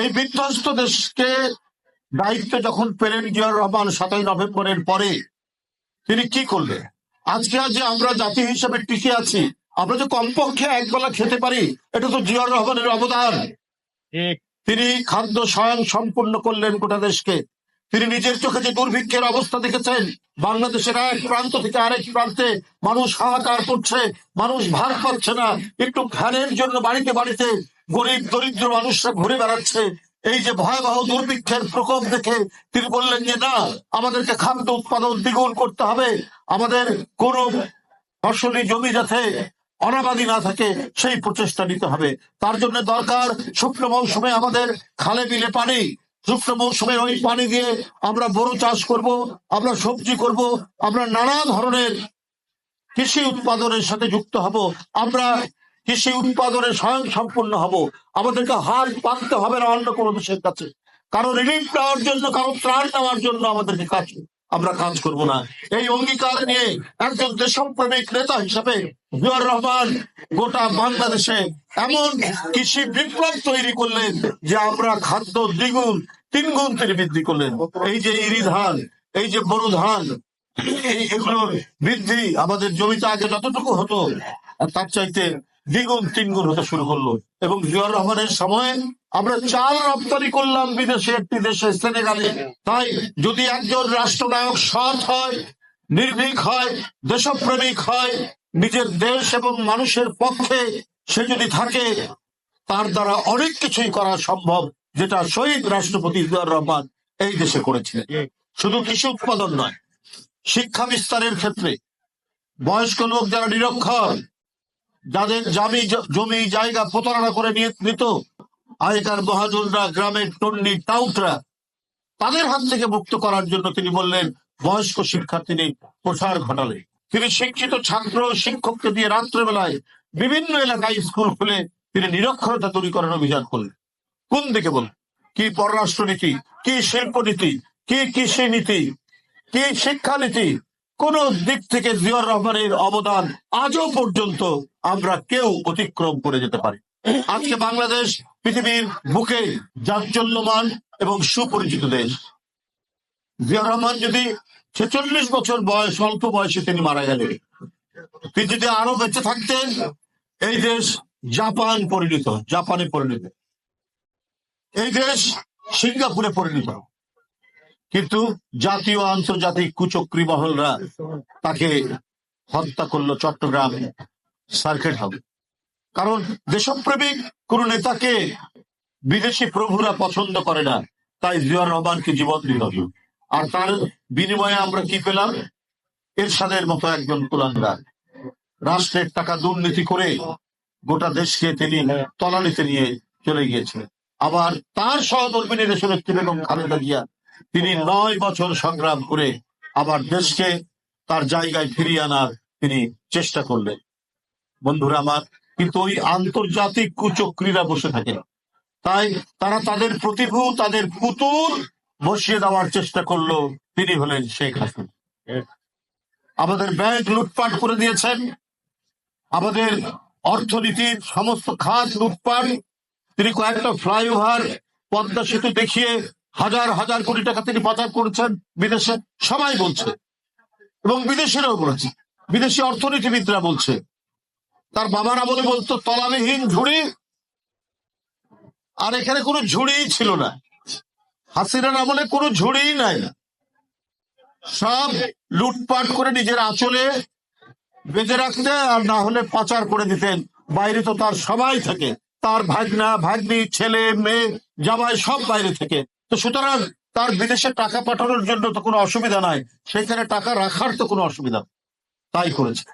এই বিধ্বস্ত দেশকে দায়িত্ব যখন পেলেন জিয়াউর রহমান 7ই নভেম্বরের পরে, তিনি কি করলেন? আজকে যে আমরা জাতি হিসেবে টিকে আছি, আমরা যে কমপক্ষে একবেলা খেতে পারি, এটা তো জিয়াউর রহমানের অবদান। তিনি খাদ্য স্বয়ং সম্পূর্ণ করলেন গোটা দেশকে। তিনি নিজের চোখে যে দুর্ভিক্ষের অবস্থা দেখেছেন, বাংলাদেশের এক প্রান্ত থেকে আরেক প্রান্তে মানুষ হাহাকার করছে, মানুষ ভাত পাচ্ছে না, একটু ফ্যানের জন্য বাড়িতে বাড়িতে গরিব দরিদ্র মানুষরা ঘুরে বেড়াচ্ছে। এই যে ভয়াবহ দুর্ভিক্ষের প্রকোপ দেখে তিনি বললেন যে না, আমাদেরকে খাদ্য উৎপাদন দ্বিগুণ করতে হবে, আমাদের কোন ফসলি জমি যাতে অনাবাদি না থাকে সেই প্রচেষ্টা নিতে হবে। তার জন্য দরকার শুকনো মৌসুমে আমাদের খালে বিলে পানি, শুকনো মৌসুমে ওই পানি দিয়ে আমরা বোরো চাষ করব, আমরা সবজি করব, আমরা নানা ধরনের কৃষি উৎপাদনের সাথে যুক্ত হব, আমরা কৃষি উৎপাদনে স্বয়ং সম্পূর্ণ হব। আমাদেরকে হার পাততে হবে না অন্য কোনো দেশের কাছে, কারো রিলিফ নেওয়ার জন্য, কারো ত্রাণ নেওয়ার জন্য আমাদেরকে আমরা কাজ করব না। এই অঙ্গীকার নিয়ে একজন দেশপ্রেমিক নেতা হিসাবে জিয়াউর রহমান গোটা বাংলাদেশে এমন কৃষি বিপ্লব তৈরি করলেন যে আমরা খাদ্য দ্বিগুণ তিনগুণ তিনি বৃদ্ধি করলেন। এই যে ইরি ধান, এই যে বোরো ধান, এগুলোর বৃদ্ধি আমাদের জমিতে আগে যতটুকু হতো তার চাইতে দ্বিগুণ তিনগুণ হতে শুরু করলো। এবং জিয়াউর রহমানের সময় আমরা চাল রপ্তানি করলাম বিদেশে, একটি দেশে সেনেগালে। তাই যদি একজন রাষ্ট্রনায়ক সৎ হয়, নির্ভীক হয়, দেশপ্রেমিক হয়, নিজের দেশ এবং মানুষের পক্ষে সে যদি থাকে, তার দ্বারা অনেক কিছুই করা সম্ভব, যেটা শহীদ রাষ্ট্রপতি জিয়াউর রহমান এই দেশে করেছিলেন। শুধু কৃষি উৎপাদন নয়, শিক্ষা বিস্তারের ক্ষেত্রে বয়স্ক লোক যারা নিরক্ষর, যাদের জমি জায়গা প্রতারণা করে নিত, আগেকার মহাজনরা, গ্রামের টন্নি টাউটরা, তাদের হাত থেকে মুক্ত করার জন্য তিনি বললেন বয়স্ক শিক্ষার্থী প্রসার ঘটালেন। তিনি শিক্ষিত ছাত্র শিক্ষককে দিয়ে রাত্রেবেলায় বিভিন্ন এলাকায় স্কুল খুলে তিনি নিরক্ষরতা দূরীকরণ অভিযান করলেন। কোন দিকে বলেন? কি পররাষ্ট্রনীতি, কি শিল্পনীতি, কি কৃষি নীতি, কি শিক্ষানীতি, কোন দিক থেকে জিয়াউর রহমানের অবদান আজও পর্যন্ত আমরা কেউ অতিক্রম করে যেতে পারি। আজকে বাংলাদেশ পৃথিবীর বুকে জাজ্বল্যমান এবং সুপরিচিত দেশ। জিয়াউর রহমান যদি 46 বছর বয়স, অল্প বয়সে তিনি মারা গেলেন, তিনি যদি আরো বেঁচে থাকতেন, এই দেশ জাপানে পরিণত, এই দেশ সিঙ্গাপুরে পরিণত। কিন্তু জাতীয় আন্তর্জাতিক কুচক্রী মহলরা তাকে হত্যা করলো চট্টগ্রাম সার্কিট হাউসে। কারণ দেশপ্রেমিক কোন নেতাকে বিদেশি প্রভুরা পছন্দ করে না, তাই জিয়াউর রহমানকে জীবন দিতে হবে। আর তার বিনিময়ে আমরা কি পেলাম? এরশাদের মতো একজন কুলাঙ্গার রাষ্ট্রের টাকা দুর্নীতি করে গোটা দেশকে তিনি তলানিতে নিয়ে চলে গিয়েছিলেন। আবার তার সহধর্মিনী দেশনেত্রী বেগম খালেদা জিয়া, তিনি 9 বছর সংগ্রাম করে আবার দেশকে তার জায়গায় ফিরিয়ে আনার তিনি চেষ্টা করলেন। বন্ধুরা আমার, কিন্তু ওই আন্তর্জাতিক কুচক্রীরা বসে থাকে না, তাই তারা তাদের প্রতিভূ, তাদের পুতুল বসিয়ে দেওয়ার চেষ্টা করলো। তিনি হলেন শেখ হাসিনা। আমাদের ব্যাংক লুটপাট করে দিয়েছেন, আমাদের অর্থনীতির সমস্ত খাত লুটপাট। তিনি কয়েকটা ফ্লাইওভার, পদ্মা সেতু দেখিয়ে হাজার হাজার কোটি টাকা তিনি পাচার করেছেন বিদেশে, সবাই বলছে, এবং বিদেশিরাও বলেছে, বিদেশি অর্থনীতিবিদরা বলছে। তার বাবার আমলে বলতো তলাবিহীন ঝুড়ি, আর এখানে কোনো ঝুড়িই ছিল না। হাসিনার আমলে কোনো ঝুড়িই নাই, সব লুটপাট করে নিজের আঁচলে বেঁধে রাখতেন, আর না হলে পাচার করে দিতেন। বাইরে তো তার সবাই থাকে, তার ভাগনা ভাগ্নি, ছেলে মেয়ে, জামাই সব বাইরে থেকে। তো সুতরাং তার বিদেশে টাকা পাঠানোর জন্য তো কোনো অসুবিধা নাই, সেখানে টাকা রাখার তো কোনো অসুবিধা, তাই করেছে।